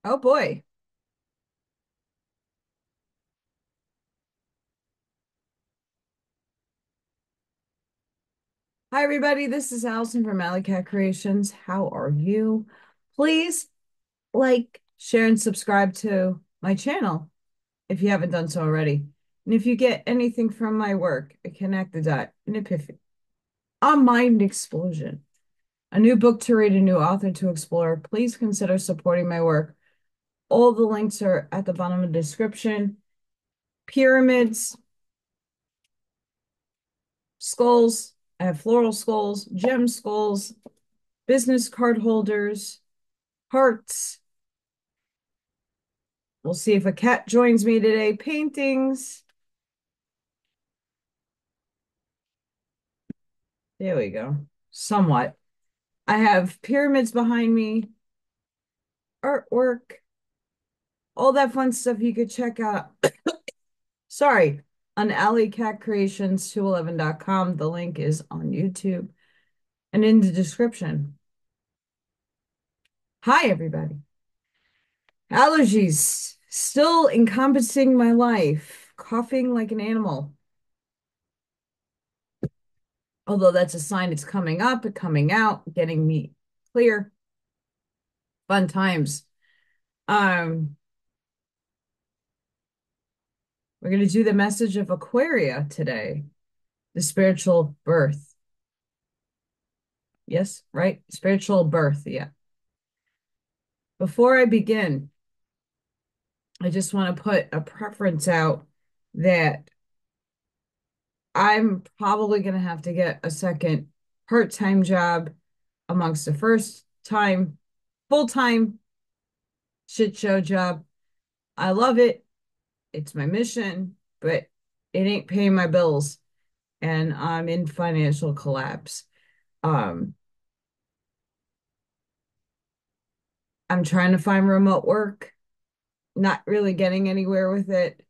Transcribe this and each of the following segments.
Oh boy. Hi, everybody. This is Allison from Alley Cat Creations. How are you? Please like, share, and subscribe to my channel if you haven't done so already. And if you get anything from my work, a connect the dot, an epiphany, a mind explosion, a new book to read, a new author to explore, please consider supporting my work. All the links are at the bottom of the description. Pyramids, skulls, I have floral skulls, gem skulls, business card holders, hearts. We'll see if a cat joins me today. Paintings. There we go. Somewhat. I have pyramids behind me, artwork, all that fun stuff you could check out. Sorry, on alleycatcreations211.com. The link is on YouTube and in the description. Hi, everybody. Allergies still encompassing my life, coughing like an animal. Although that's a sign it's coming up, coming out, getting me clear. Fun times. Um, we're going to do the message of Aquaria today, the spiritual birth. Yes, right? Spiritual birth. Yeah. Before I begin, I just want to put a preference out that I'm probably going to have to get a second part-time job amongst the first time full-time shit show job. I love it. It's my mission, but it ain't paying my bills and I'm in financial collapse. Um, I'm trying to find remote work, not really getting anywhere with it.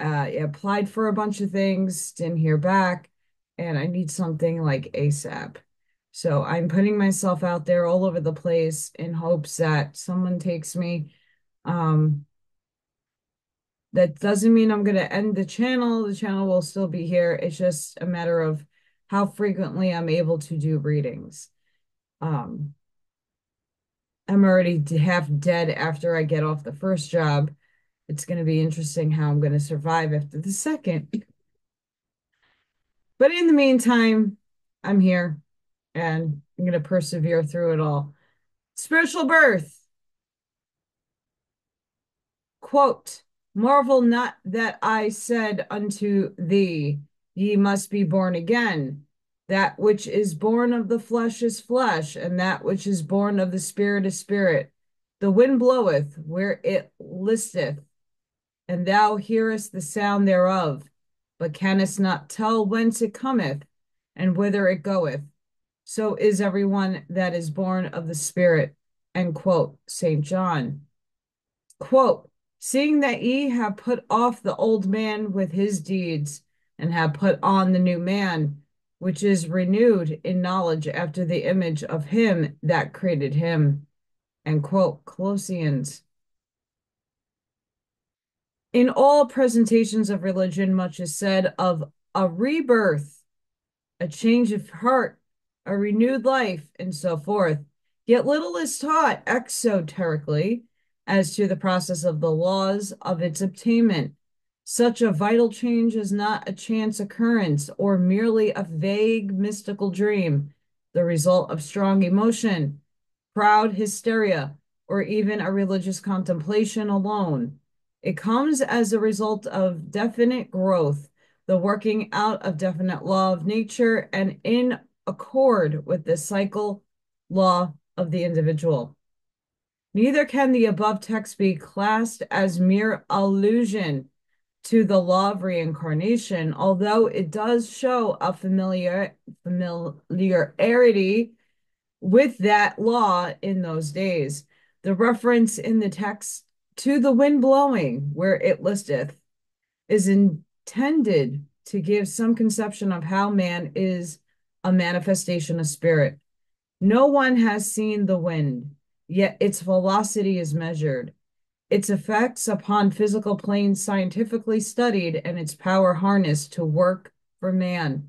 I applied for a bunch of things, didn't hear back, and I need something like ASAP. So I'm putting myself out there all over the place in hopes that someone takes me. Um, that doesn't mean I'm going to end the channel. The channel will still be here. It's just a matter of how frequently I'm able to do readings. Um, I'm already half dead after I get off the first job. It's going to be interesting how I'm going to survive after the second. But in the meantime, I'm here and I'm going to persevere through it all. Spiritual birth. Quote, marvel not that I said unto thee, ye must be born again. That which is born of the flesh is flesh, and that which is born of the spirit is spirit. The wind bloweth where it listeth, and thou hearest the sound thereof, but canst not tell whence it cometh and whither it goeth. So is everyone that is born of the Spirit. End quote. St. John. Quote, seeing that ye have put off the old man with his deeds, and have put on the new man, which is renewed in knowledge after the image of him that created him. End quote. Colossians. In all presentations of religion, much is said of a rebirth, a change of heart, a renewed life, and so forth. Yet little is taught exoterically as to the process of the laws of its obtainment. Such a vital change is not a chance occurrence or merely a vague mystical dream, the result of strong emotion, proud hysteria, or even a religious contemplation alone. It comes as a result of definite growth, the working out of definite law of nature, and in accord with the cycle law of the individual. Neither can the above text be classed as mere allusion to the law of reincarnation, although it does show a familiarity with that law in those days. The reference in the text to the wind blowing, where it listeth, is intended to give some conception of how man is a manifestation of spirit. No one has seen the wind, yet its velocity is measured. its effects upon physical planes scientifically studied, and its power harnessed to work for man.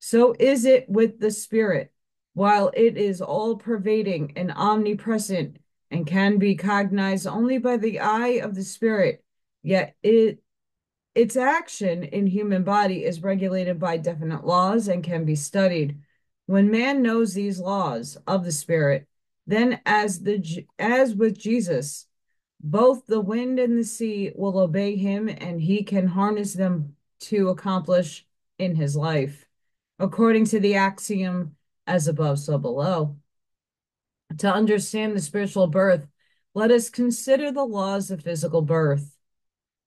So is it with the spirit. While it is all pervading and omnipresent and can be cognized only by the eye of the spirit, yet its action in human body is regulated by definite laws and can be studied. When man knows these laws of the spirit, then as with Jesus, both the wind and the sea will obey him, and he can harness them to accomplish in his life, according to the axiom as above, so below. To understand the spiritual birth, let us consider the laws of physical birth.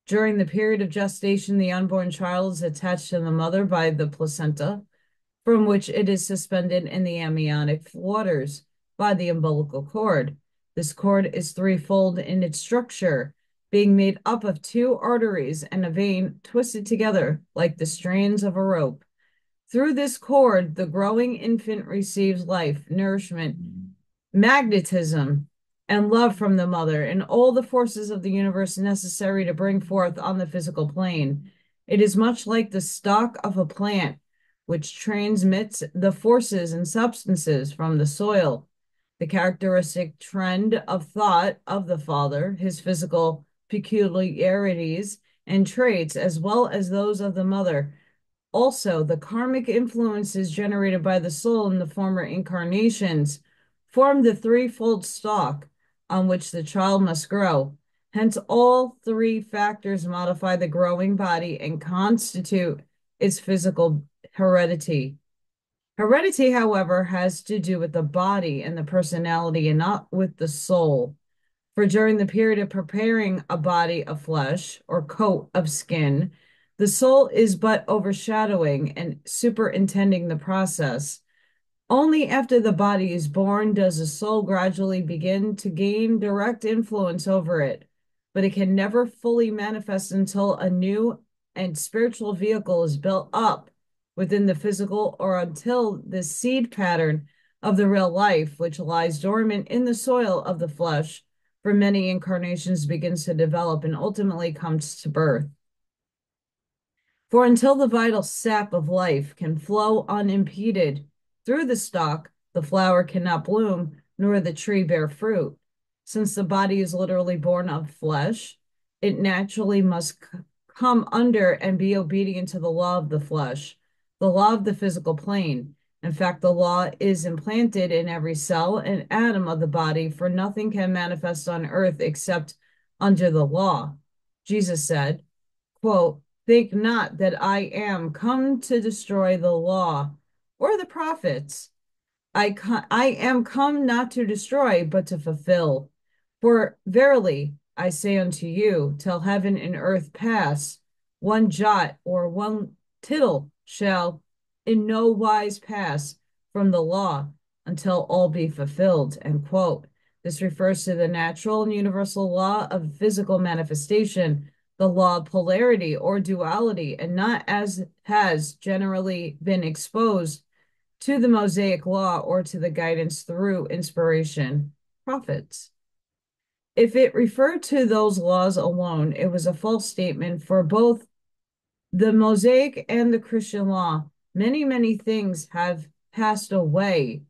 During the period of gestation, the unborn child is attached to the mother by the placenta, from which it is suspended in the amniotic waters by the umbilical cord. This cord is threefold in its structure, being made up of two arteries and a vein twisted together like the strands of a rope. Through this cord, the growing infant receives life, nourishment, magnetism, and love from the mother, and all the forces of the universe necessary to bring forth on the physical plane. It is much like the stalk of a plant, which transmits the forces and substances from the soil. The characteristic trend of thought of the father, his physical peculiarities and traits, as well as those of the mother. Also, the karmic influences generated by the soul in the former incarnations form the threefold stalk on which the child must grow. Hence, all three factors modify the growing body and constitute its physical heredity. Heredity, however, has to do with the body and the personality and not with the soul. For during the period of preparing a body of flesh or coat of skin, the soul is but overshadowing and superintending the process. Only after the body is born does the soul gradually begin to gain direct influence over it, but it can never fully manifest until a new and spiritual vehicle is built up within the physical, or until the seed pattern of the real life, which lies dormant in the soil of the flesh for many incarnations, begins to develop and ultimately comes to birth. For until the vital sap of life can flow unimpeded through the stalk, the flower cannot bloom, nor the tree bear fruit. Since the body is literally born of flesh, it naturally must come under and be obedient to the law of the flesh, the law of the physical plane. In fact, the law is implanted in every cell and atom of the body, for nothing can manifest on earth except under the law. Jesus said, quote, "Think not that I am come to destroy the law or the prophets. I am come not to destroy, but to fulfill. For verily I say unto you, till heaven and earth pass, one jot or one tittle shall in no wise pass from the law until all be fulfilled." End quote. This refers to the natural and universal law of physical manifestation, the law of polarity or duality, and not as has generally been exposed to the Mosaic law or to the guidance through inspiration, prophets. If it referred to those laws alone, it was a false statement, for both the Mosaic and the Christian law. Many things have passed away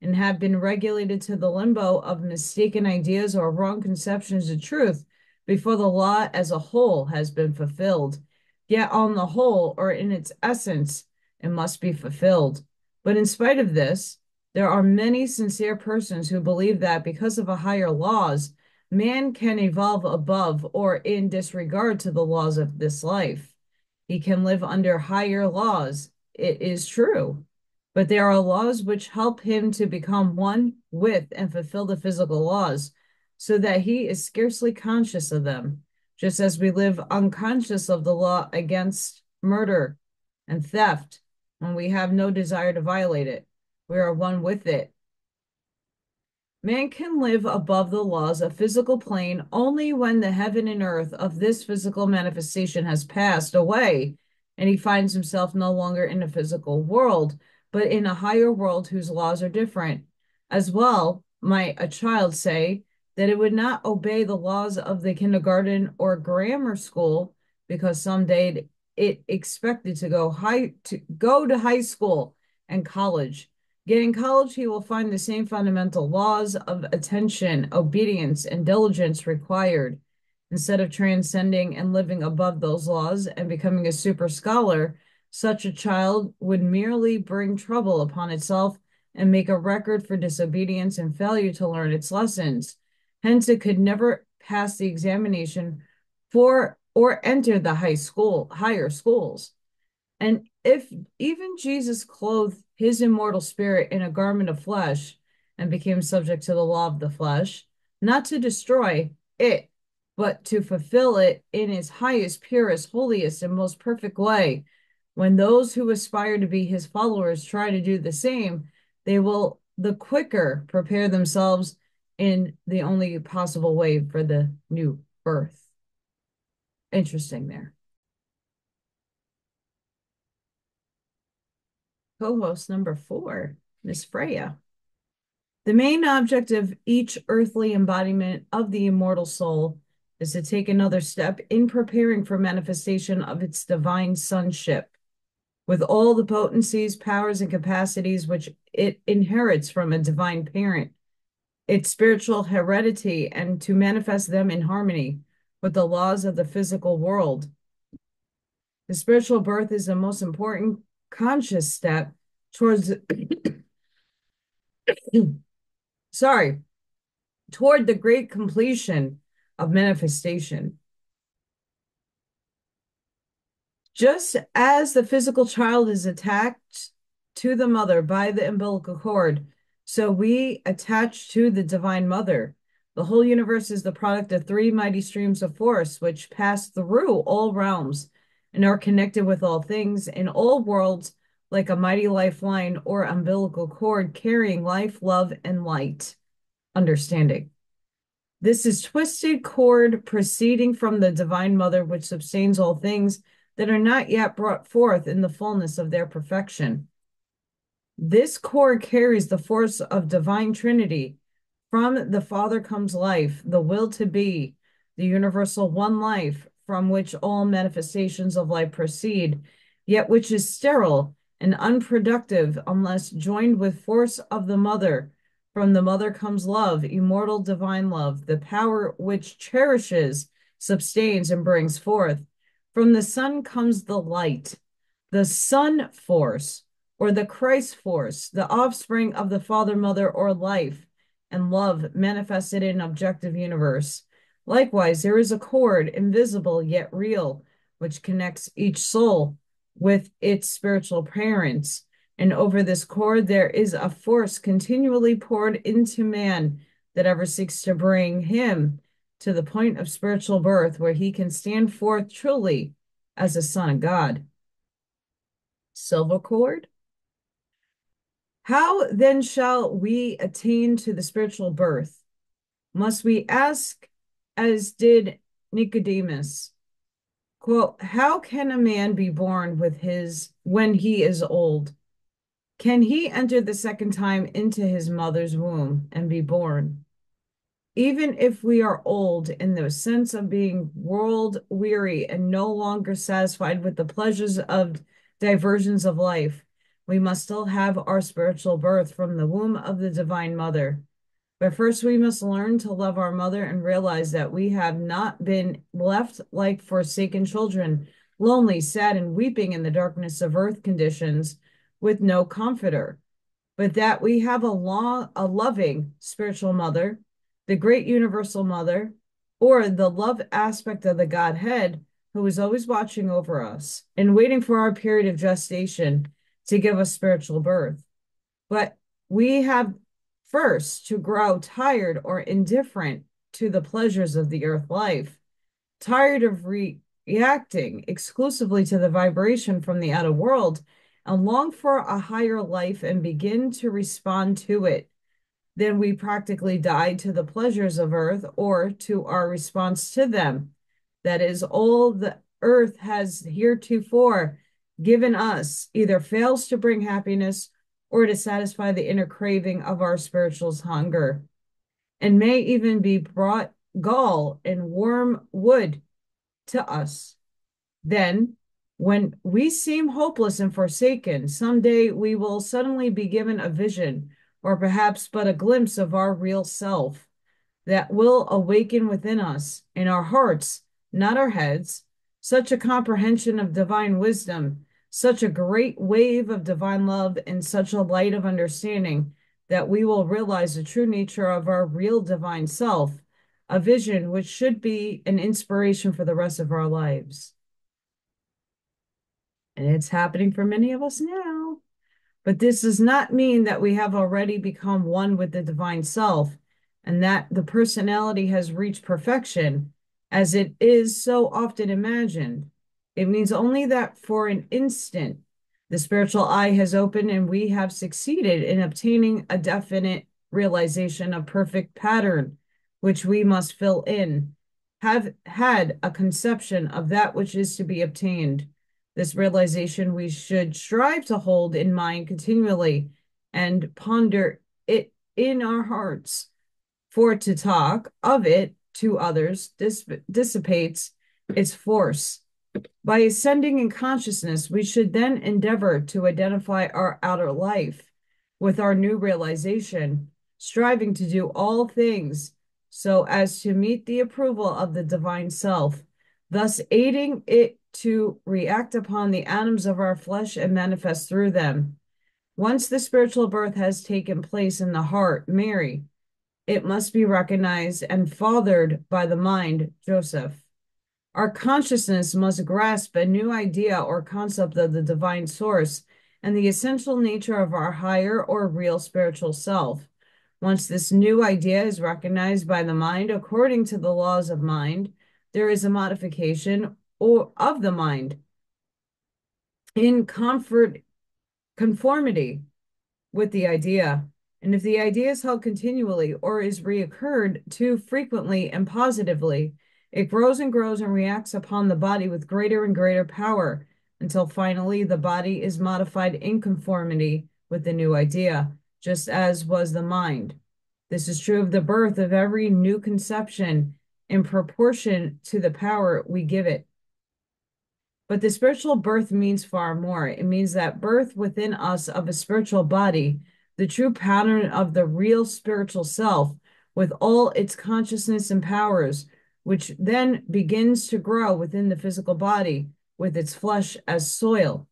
and have been regulated to the limbo of mistaken ideas or wrong conceptions of truth before the law as a whole has been fulfilled. Yet on the whole, or in its essence, it must be fulfilled. But in spite of this, there are many sincere persons who believe that because of a higher laws, man can evolve above or in disregard to the laws of this life. He can live under higher laws. It is true. But there are laws which help him to become one with and fulfill the physical laws, so that he is scarcely conscious of them, just as we live unconscious of the law against murder and theft when we have no desire to violate it. We are one with it. Man can live above the laws of physical plane only when the heaven and earth of this physical manifestation has passed away, and he finds himself no longer in a physical world, but in a higher world whose laws are different. As well might a child say that it would not obey the laws of the kindergarten or grammar school because someday it expected to go to high school and college. Getting college, he will find the same fundamental laws of attention, obedience, and diligence required. Instead of transcending and living above those laws and becoming a super scholar, such a child would merely bring trouble upon itself and make a record for disobedience and failure to learn its lessons. Hence, it could never pass the examination for or enter the higher schools. And if even Jesus clothed his immortal spirit in a garment of flesh and became subject to the law of the flesh, not to destroy it, but to fulfill it in its highest, purest, holiest, and most perfect way, when those who aspire to be his followers try to do the same, they will the quicker prepare themselves in the only possible way for the new birth. Interesting there. Co-host number 4, Miss Freya. The main object of each earthly embodiment of the immortal soul is to take another step in preparing for manifestation of its divine sonship, with all the potencies, powers, and capacities which it inherits from a divine parent, its spiritual heredity, and to manifest them in harmony with the laws of the physical world. The spiritual birth is the most important conscious step towards sorry, toward the great completion of manifestation. Just as the physical child is attached to the mother by the umbilical cord, so we attach to the divine mother. The whole universe is the product of 3 mighty streams of force which pass through all realms and are connected with all things in all worlds like a mighty lifeline or umbilical cord carrying life, love, and light. Understanding. This is twisted cord proceeding from the divine mother, which sustains all things that are not yet brought forth in the fullness of their perfection. This cord carries the force of divine Trinity. From the Father comes life, the will to be, the universal one life from which all manifestations of life proceed, yet which is sterile and unproductive unless joined with force of the mother. From the mother comes love, immortal divine love, the power which cherishes, sustains, and brings forth. From the sun comes the light, the sun force, or the Christ force, the offspring of the father, mother, or life and love manifested in objective universe. Likewise, there is a cord, invisible yet real, which connects each soul with its spiritual parents. And over this cord, there is a force continually poured into man that ever seeks to bring him to the point of spiritual birth where he can stand forth truly as a son of God. Silver cord. How then shall we attain to the spiritual birth? Must we ask, as did Nicodemus, quote, how can a man be born with his when he is old? Can he enter the second time into his mother's womb and be born? Even if we are old in the sense of being world weary and no longer satisfied with the pleasures of diversions of life, we must still have our spiritual birth from the womb of the Divine Mother. But first, we must learn to love our mother and realize that we have not been left like forsaken children, lonely, sad, and weeping in the darkness of earth conditions with no comforter, but that we have a loving spiritual mother, the great universal mother, or the love aspect of the Godhead, who is always watching over us and waiting for our period of gestation to give us spiritual birth. But we have first to grow tired or indifferent to the pleasures of the earth life, tired of reacting exclusively to the vibration from the outer world, and long for a higher life and begin to respond to it. Then we practically die to the pleasures of earth or to our response to them. That is, all the earth has heretofore given us either fails to bring happiness or to satisfy the inner craving of our spiritual's hunger. and may even be brought gall and warm wood to us. Then, when we seem hopeless and forsaken, someday we will suddenly be given a vision, or perhaps but a glimpse of our real self that will awaken within us, in our hearts, not our heads, such a comprehension of divine wisdom, such a great wave of divine love, and such a light of understanding that we will realize the true nature of our real divine self, a vision which should be an inspiration for the rest of our lives. And it's happening for many of us now. But this does not mean that we have already become one with the divine self and that the personality has reached perfection, as it is so often imagined. It means only that for an instant, the spiritual eye has opened and we have succeeded in obtaining a definite realization of perfect pattern, which we must fill in, have had a conception of that which is to be obtained. This realization we should strive to hold in mind continually and ponder it in our hearts. For to talk of it to others dissipates its force. By ascending in consciousness, we should then endeavor to identify our outer life with our new realization, striving to do all things so as to meet the approval of the divine self, thus aiding it to react upon the atoms of our flesh and manifest through them. Once the spiritual birth has taken place in the heart, Mary, it must be recognized and fathered by the mind, Joseph. Our consciousness must grasp a new idea or concept of the divine source and the essential nature of our higher or real spiritual self. Once this new idea is recognized by the mind according to the laws of mind, there is a modification of the mind in conformity with the idea. And if the idea is held continually or is reoccurred too frequently and positively, it grows and grows and reacts upon the body with greater and greater power until finally the body is modified in conformity with the new idea, just as was the mind. This is true of the birth of every new conception in proportion to the power we give it. But the spiritual birth means far more. It means that birth within us of a spiritual body, the true pattern of the real spiritual self, with all its consciousness and powers, which then begins to grow within the physical body with its flesh as soil,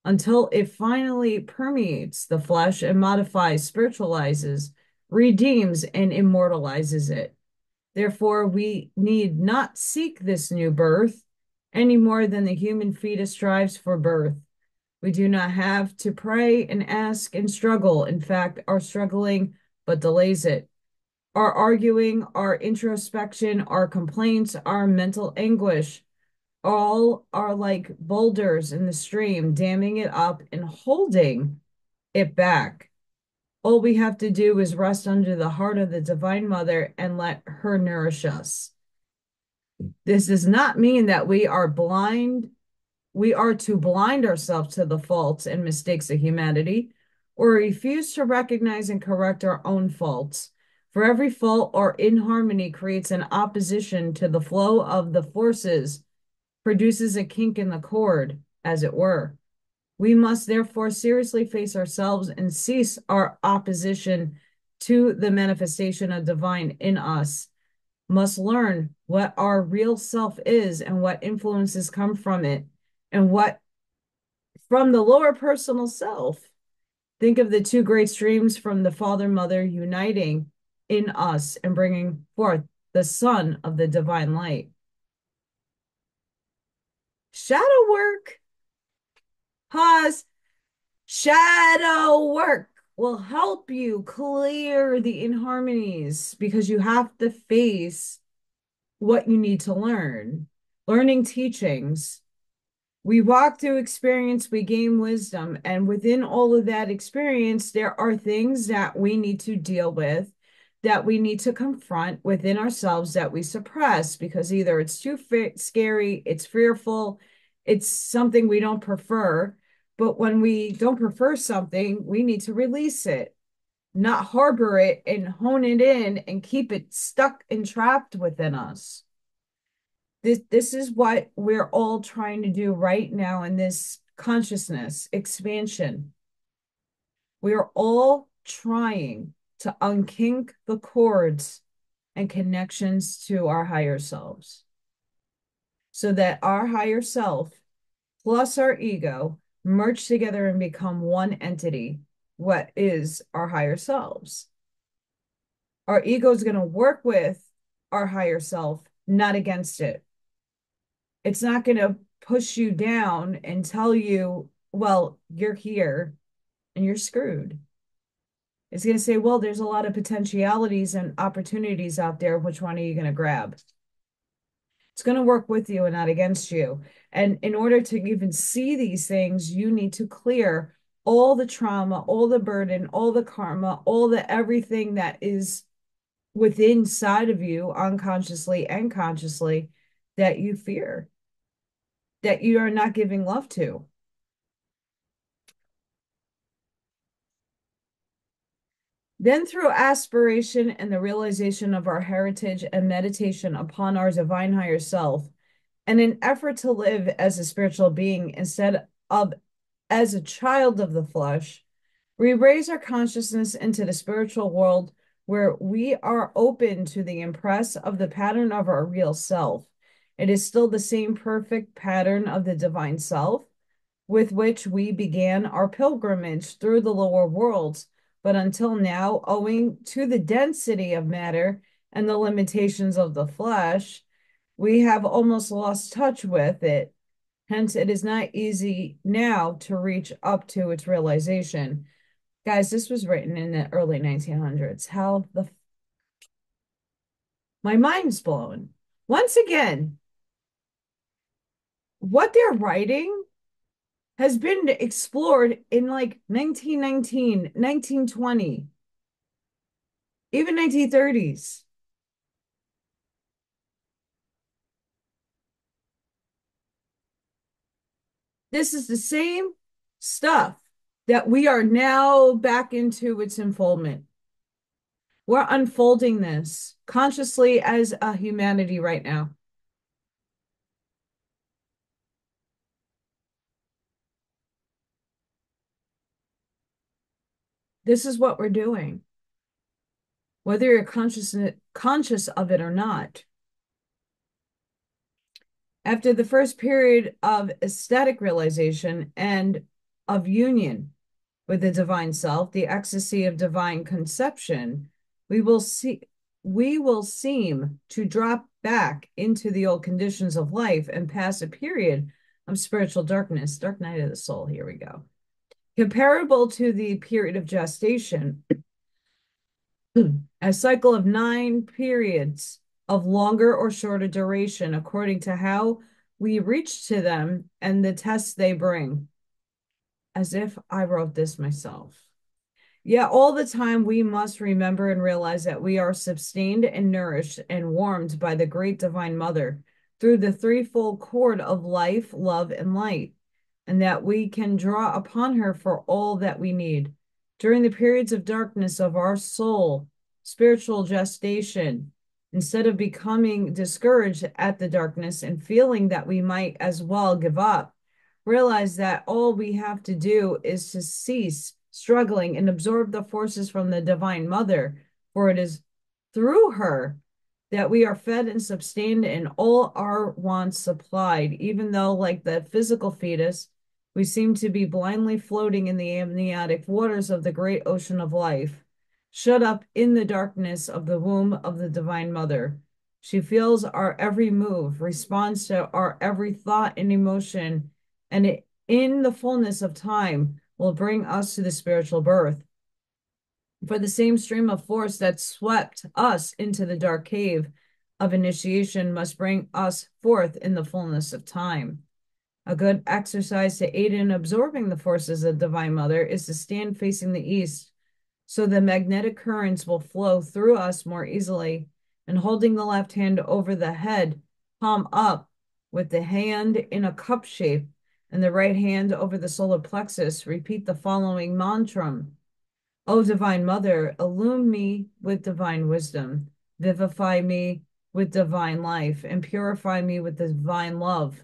until it finally permeates the flesh and modifies, spiritualizes, redeems, and immortalizes it. Therefore, we need not seek this new birth any more than the human fetus strives for birth. We do not have to pray and ask and struggle. In fact, our struggling but delays it. Our arguing, our introspection, our complaints, our mental anguish, all are like boulders in the stream, damming it up and holding it back. All we have to do is rest under the heart of the Divine Mother and let her nourish us. This does not mean that we are to blind ourselves to the faults and mistakes of humanity, or refuse to recognize and correct our own faults. For every fault or inharmony creates an opposition to the flow of the forces, produces a kink in the cord, as it were. We must therefore seriously face ourselves and cease our opposition to the manifestation of divine in us, must learn what our real self is and what influences come from it and what from the lower personal self. Think of the two great streams from the Father Mother uniting in us and bringing forth the Son of the divine light. Shadow work. Pause. Shadow work will help you clear the inharmonies because you have to face what you need to learn. Learning teachings. We walk through experience, we gain wisdom, and within all of that experience, there are things that we need to deal with, that we need to confront within ourselves that we suppress because either it's too scary, it's fearful, it's something we don't prefer. But when we don't prefer something, we need to release it. not harbor it and hone it in and keep it stuck and trapped within us. This is what we're all trying to do right now in this consciousness expansion. We are all trying to unkink the cords and connections to our higher selves so that our higher self plus our ego merge together and become one entity, what is our higher selves. Our ego is going to work with our higher self, not against it. It's not going to push you down and tell you, well, you're here and you're screwed. It's going to say, well, there's a lot of potentialities and opportunities out there. Which one are you going to grab? It's going to work with you and not against you. And in order to even see these things, you need to clear all the trauma, all the burden, all the karma, all the everything that is within side of you, unconsciously and consciously, that you fear, that you are not giving love to. Then, through aspiration and the realization of our heritage and meditation upon our divine higher self, and an effort to live as a spiritual being instead of as a child of the flesh, we raise our consciousness into the spiritual world where we are open to the impress of the pattern of our real self. It is still the same perfect pattern of the divine self with which we began our pilgrimage through the lower worlds. But until now, owing to the density of matter and the limitations of the flesh, we have almost lost touch with it. Hence, it is not easy now to reach up to its realization. Guys, this was written in the early 1900s. How the my mind's blown. Once again, what they're writing has been explored in like 1919, 1920, even 1930s. This is the same stuff that we are now back into its unfoldment. We're unfolding this consciously as a humanity right now. This is what we're doing, whether you're conscious of it or not. After the first period of ecstatic realization and of union with the divine self, the ecstasy of divine conception, we will seem to drop back into the old conditions of life and pass a period of spiritual darkness, dark night of the soul. Here we go. Comparable to the period of gestation, a cycle of 9 periods of longer or shorter duration, according to how we reach to them and the tests they bring. As if I wrote this myself. Yeah, all the time we must remember and realize that we are sustained and nourished and warmed by the great divine mother through the threefold cord of life, love, and light, and that we can draw upon her for all that we need. During the periods of darkness of our soul, spiritual gestation, instead of becoming discouraged at the darkness and feeling that we might as well give up, realize that all we have to do is to cease struggling and absorb the forces from the divine mother, for it is through her that we are fed and sustained and all our wants supplied, even though, like the physical fetus, we seem to be blindly floating in the amniotic waters of the great ocean of life, shut up in the darkness of the womb of the divine mother. She feels our every move, responds to our every thought and emotion, and it, in the fullness of time, will bring us to the spiritual birth. For the same stream of force that swept us into the dark cave of initiation must bring us forth in the fullness of time. A good exercise to aid in absorbing the forces of Divine Mother is to stand facing the east, so the magnetic currents will flow through us more easily, and holding the left hand over the head, palm up, with the hand in a cup shape, and the right hand over the solar plexus, repeat the following mantra. O Divine Mother, illume me with divine wisdom, vivify me with divine life, and purify me with divine love,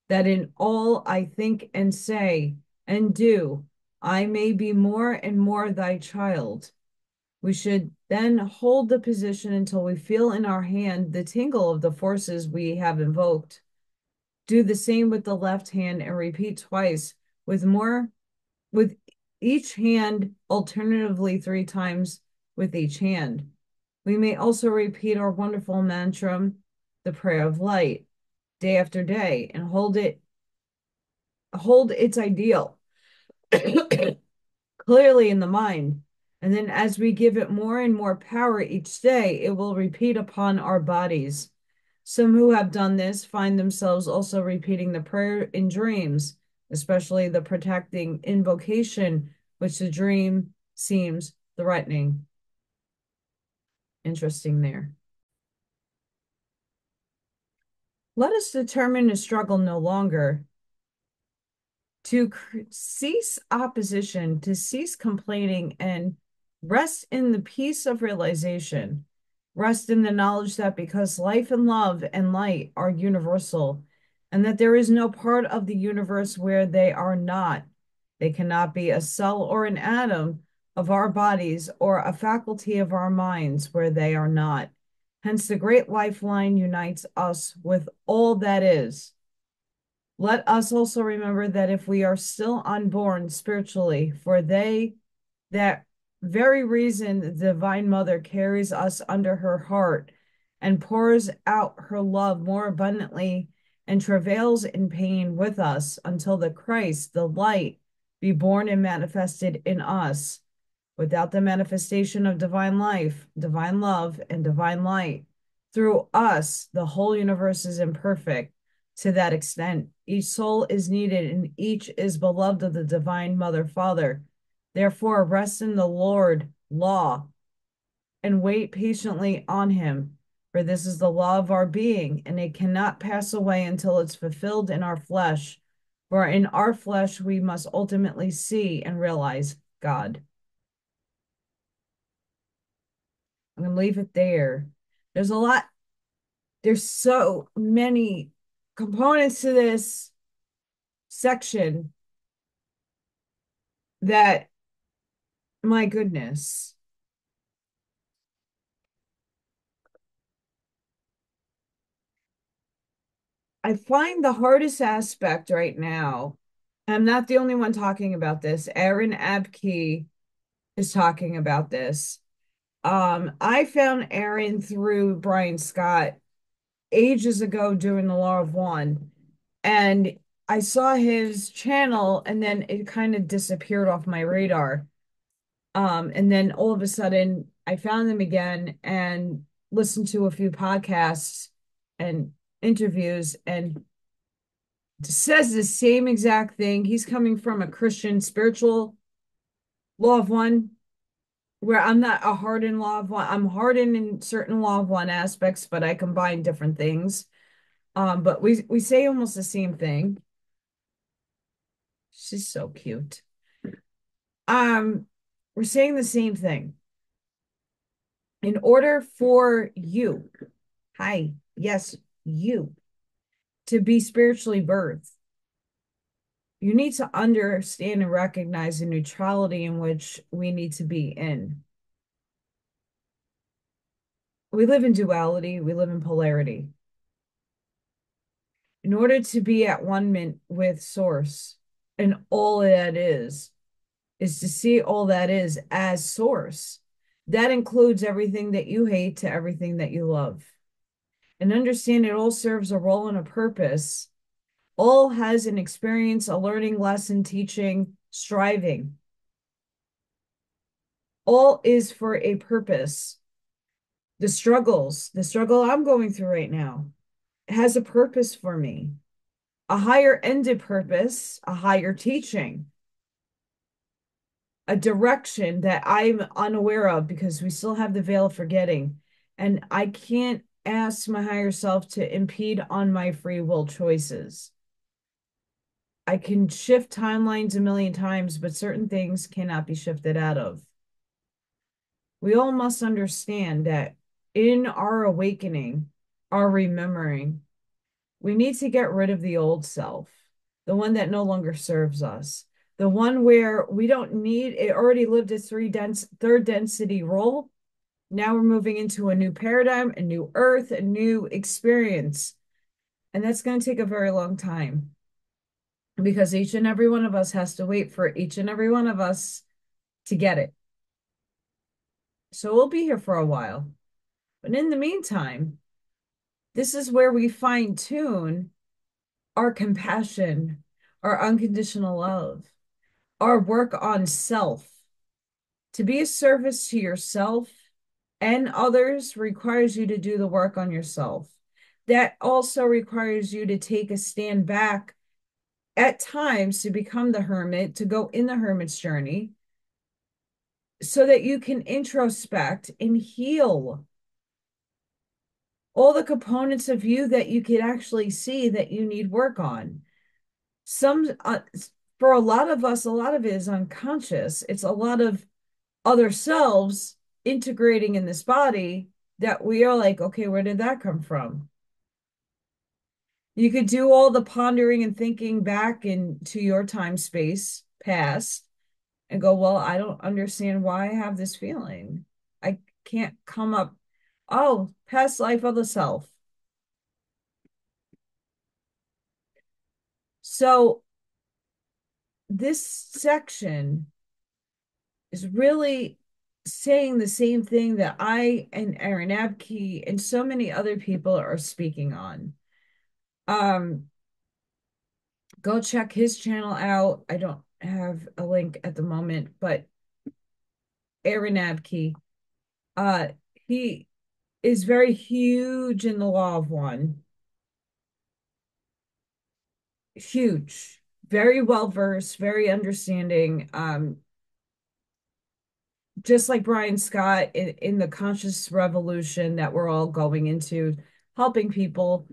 that in all I think and say and do, I may be more and more thy child. We should then hold the position until we feel in our hand the tingle of the forces we have invoked. Do the same with the left hand and repeat twice with each hand, alternatively 3 times with each hand. We may also repeat our wonderful mantra, the prayer of light, day after day, and hold its ideal clearly in the mind. And then as we give it more and more power each day, it will repeat upon our bodies. Some who have done this find themselves also repeating the prayer in dreams, especially the protecting invocation, which the dream seems threatening. Interesting there. Let us determine to struggle no longer, to cease opposition, to cease complaining, and rest in the peace of realization. Rest in the knowledge that because life and love and light are universal, and that there is no part of the universe where they are not. They cannot be a cell or an atom of our bodies or a faculty of our minds where they are not. Hence, the great lifeline unites us with all that is. Let us also remember that if we are still unborn spiritually, for that very reason the Divine Mother carries us under her heart and pours out her love more abundantly and travails in pain with us until the Christ, the light, be born and manifested in us. Without the manifestation of divine life, divine love, and divine light, through us, the whole universe is imperfect. To that extent, each soul is needed and each is beloved of the Divine Mother Father. Therefore, rest in the Lord, law, and wait patiently on him. For this is the law of our being, and it cannot pass away until it's fulfilled in our flesh. For in our flesh, we must ultimately see and realize God. I'm going to leave it there. There's a lot, there's so many components to this section that, my goodness. I find the hardest aspect right now, I'm not the only one talking about this. Aaron Abke is talking about this. I found Aaron through Brian Scott ages ago doing the Law of One, and I saw his channel and then it kind of disappeared off my radar. And then all of a sudden I found them again and listened to a few podcasts and interviews, and says the same exact thing. He's coming from a Christian spiritual Law of One, where I'm not a hardened Law of One. I'm hardened in certain Law of One aspects, but I combine different things. But we say almost the same thing. She's so cute. We're saying the same thing. In order for you, hi, yes, you, to be spiritually birthed, you need to understand and recognize the neutrality in which we need to be in. We live in duality, we live in polarity. In order to be at one with source, and all that is to see all that is as source. That includes everything that you hate to everything that you love. And understand it all serves a role and a purpose. All has an experience, a learning lesson, teaching, striving. All is for a purpose. The struggle I'm going through right now, has a purpose for me, a higher ended purpose, a higher teaching, a direction that I'm unaware of because we still have the veil of forgetting. And I can't ask my higher self to impede on my free will choices. I can shift timelines a million times, but certain things cannot be shifted out of. We all must understand that in our awakening, our remembering, we need to get rid of the old self, the one that no longer serves us, the one where we don't need it already lived its third density role. Now we're moving into a new paradigm, a new earth, a new experience. And that's going to take a very long time because each and every one of us has to wait for each and every one of us to get it. So we'll be here for a while. But in the meantime, this is where we fine tune our compassion, our unconditional love, our work on self. To be a service to yourself and others requires you to do the work on yourself. That also requires you to take a stand back at times to become the hermit, to go in the hermit's journey, so that you can introspect and heal all the components of you that you can actually see that you need work on. Some, for a lot of us, a lot of it is unconscious. It's a lot of other selves integrating in this body that we are like, okay, where did that come from? You could do all the pondering and thinking back into your time space past and go, well, I don't understand why I have this feeling. I can't come up, oh, past life of the self. So this section is really saying the same thing that I and Aaron Abke and so many other people are speaking on. Um, Go check his channel out. I don't have a link at the moment, but Aaron Abke, uh, he is very huge in the law of one. Huge, very well versed, very understanding. Just like Brian Scott in the conscious revolution that we're all going into, helping people.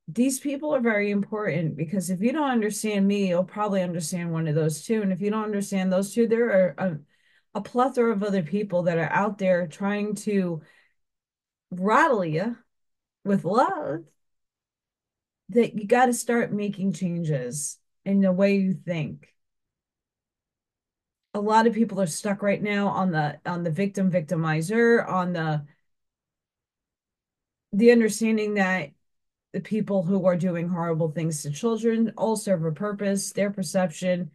These people are very important because if you don't understand me, you'll probably understand one of those two. And if you don't understand those two, there are a plethora of other people that are out there trying to rattle you with love that you got to start making changes in the way you think. A lot of people are stuck right now on the victim victimizer, on the understanding that the people who are doing horrible things to children all serve a purpose. Their perception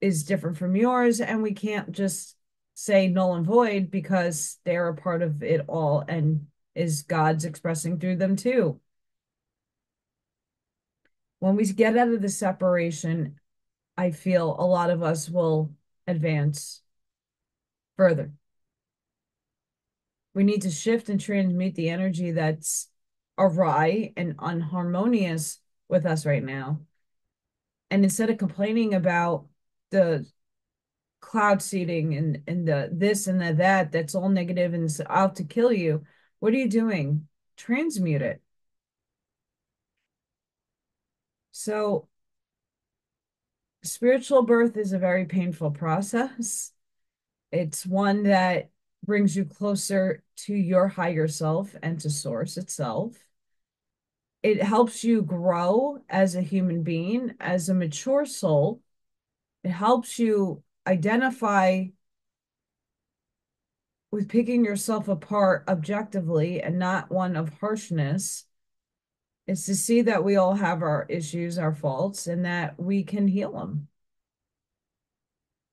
is different from yours, and we can't just say null and void because they're a part of it all and is God's expressing through them too. When we get out of the separation, I feel a lot of us will advance further. We need to shift and transmute the energy that's awry and unharmonious with us right now. And instead of complaining about the cloud seeding and the this and the that that's all negative and out to kill you, what are you doing? Transmute it. So spiritual birth is a very painful process. It's one that brings you closer to your higher self and to source itself. It helps you grow as a human being, as a mature soul. It helps you identify with picking yourself apart objectively and not one of harshness. It's to see that we all have our issues, our faults, and that we can heal them.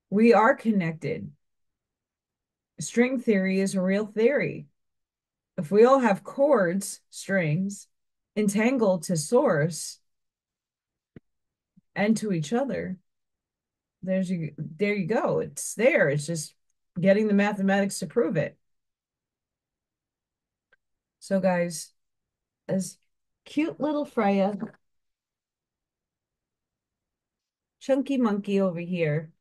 We are connected. String theory is a real theory. If we all have chords, strings, entangled to source and to each other, there you go. It's there. It's just getting the mathematics to prove it. So guys, as cute little Freya, chunky monkey over here,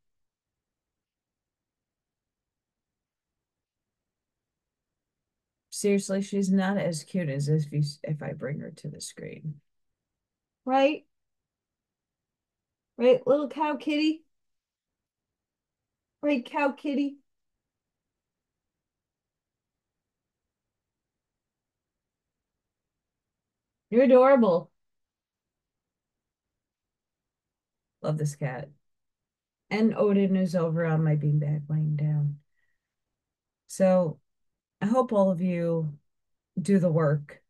seriously, she's not as cute as if I bring her to the screen. Right? Right, little cow kitty? Right, cow kitty? You're adorable. Love this cat. And Odin is over on my beanbag laying down. So I hope all of you do the work.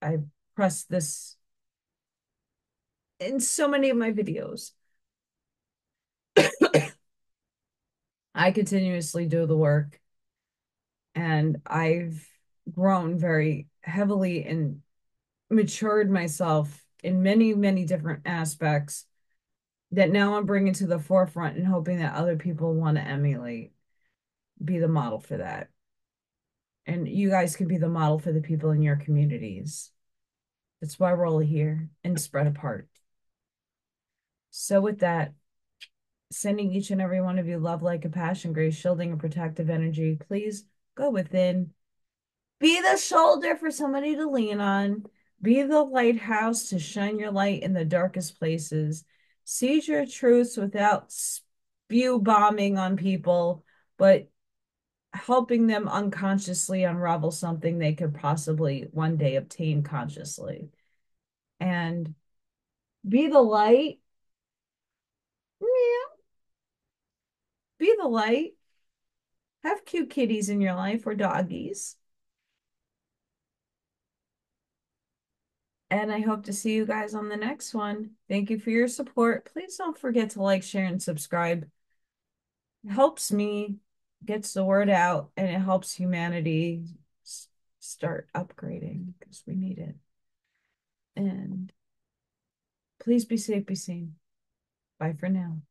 I press this in so many of my videos. I continuously do the work, and I've grown very heavily and matured myself in many, many different aspects that now I'm bringing to the forefront and hoping that other people want to emulate, be the model for that. And you guys can be the model for the people in your communities. That's why we're all here and spread apart. So, with that, sending each and every one of you love, light, compassion, grace, shielding, and protective energy. Please go within. Be the shoulder for somebody to lean on. Be the lighthouse to shine your light in the darkest places. Seize your truths without spew bombing on people, but helping them unconsciously unravel something they could possibly one day obtain consciously. And be the light. Yeah, be the light. Have cute kitties in your life or doggies. And I hope to see you guys on the next one. Thank you for your support. Please don't forget to like, share, and subscribe. It helps me, gets the word out, and it helps humanity start upgrading because we need it. And please be safe, be seen. Bye for now.